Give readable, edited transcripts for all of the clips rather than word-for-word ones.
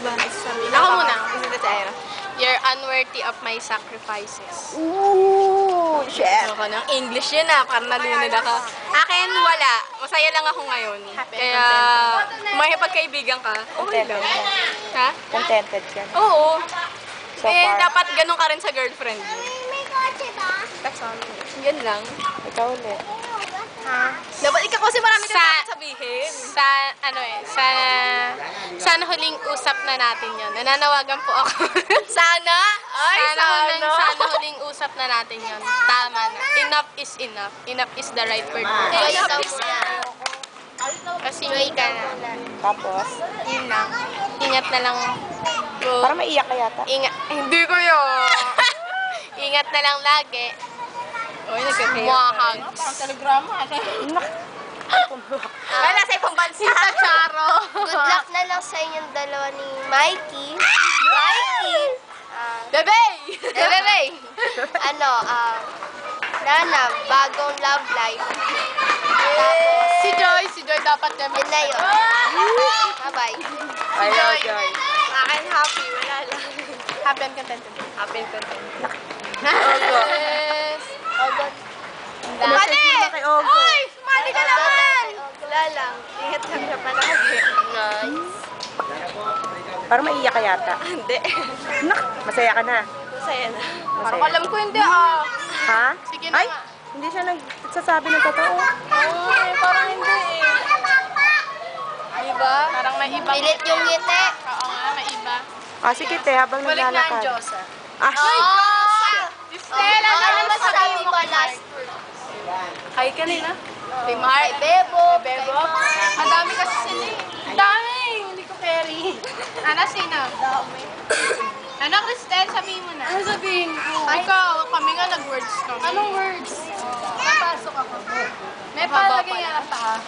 ba? Ako muna. You're unworthy of my sacrifices. Ooh, shit. Ako ng English yun parang nalunod ako. Akin, wala. Masaya lang ako ngayon. Kaya, kung may pagkaibigan ka, okay lang. Ha? Contented ka. Oo. So far. Dapat ganun ka rin sa girlfriend mo. May kotse ba? That's all. Yan lang. Ikaw ulit. Dapat ikaw kasi marami ka dapat sabihin. Sa huling usap na natin yun. Nananawagan po ako. Sana huling usap na natin yun. Tama na. Enough is enough. Enough is the right word. Enough is enough. Kasi may ka na. Tapos? Yun lang. Ingat na lang. Parang maiyak ka yata. Hindi ko yun. Ingat na lang lagi. Oy, nagkakaya. Parang telegrama. Wala sa ibang bansa. Charo. Good luck na lang sa inyong dalawa ni Mikey. Mikey! Bebe! Bebe! Nana, bagong love life. Tapos, Si Joy dapat yun na yun. Bye-bye. Ayaw, Joy. Akin happy, wala lang. Happy and content. Happy and content. Yes! Ogot. Message mo na kay Ogo. Oy! Sumali ka naman! Wala lang. Ingat lang siya palagi. Nice. Parang maiyak ka yata. Hindi. Masaya ka na. Masaya na. Masaya. Parang alam ko hindi Ha? Sige na Ay! nga. Hindi siya nagsasabi ng totoo. Parang hindi Diba? Parang may iba. Pilit yung ngiti. Oo nga, may iba. Sige te, habang Balik na ang naglalakad. Diyos Stella, ano masasabi mo last word? Kay kanina? Kay Mark. Kay Bebo. Bebo. Ang dami kasi sila Ang dami! Hindi ko carry. Sino? Dami. Cristel, sabihin mo na. Ano sabihin ko? Ikaw, kami nga nag-words kami. Anong words? Napasok ako. May palagay nga pa.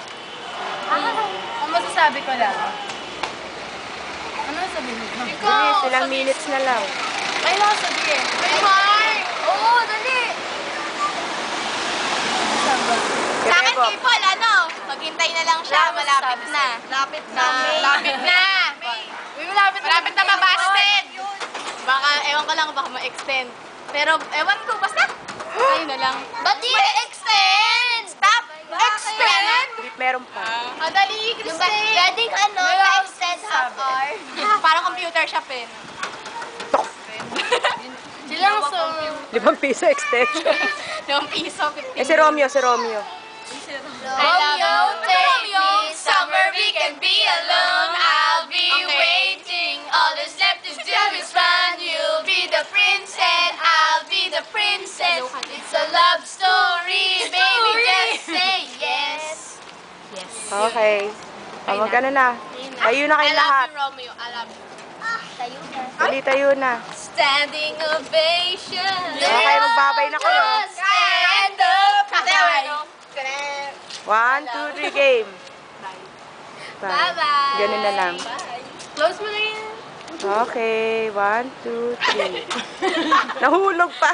Ang masasabi ko lang. Ano sabihin ko? Bilis, ilang minutes na lang. Ay, lang sabihin. Kay Mark! Oo, dali! Sa akin, Bebo. kay Paul, maghintay na lang siya, malapit na. Lapit na. Malapit na. Malapit na mabasted. Baka, ewan ko lang, baka ma-extend. Pero, ewan ko, basta. Ayun na lang. Ba't di extend? Stop! Extend! Meron pa. Dali, Yung Christine. pwedeng ma-extend half hour. Parang computer shop Silang 5 piso extension. 5 piso, 15. Si Romeo. I love you, take me somewhere we can be alone. I'll be waiting. All that's left to do is run. You'll be the prince and I'll be the princess. It's a love story, baby. Just say yes. Yes. Okay. Magano na. Tayo na kayo lahat. I love you, Romeo. I love you. Tayo na. Tayo na. Standing ovation. Okay, magbabay na kayo. Stand up. 1, 2, 3, game. Bye. Bye-bye. Ganun na lang. Close mo na yan. Okay, 1, 2, 3. Nahulog pa.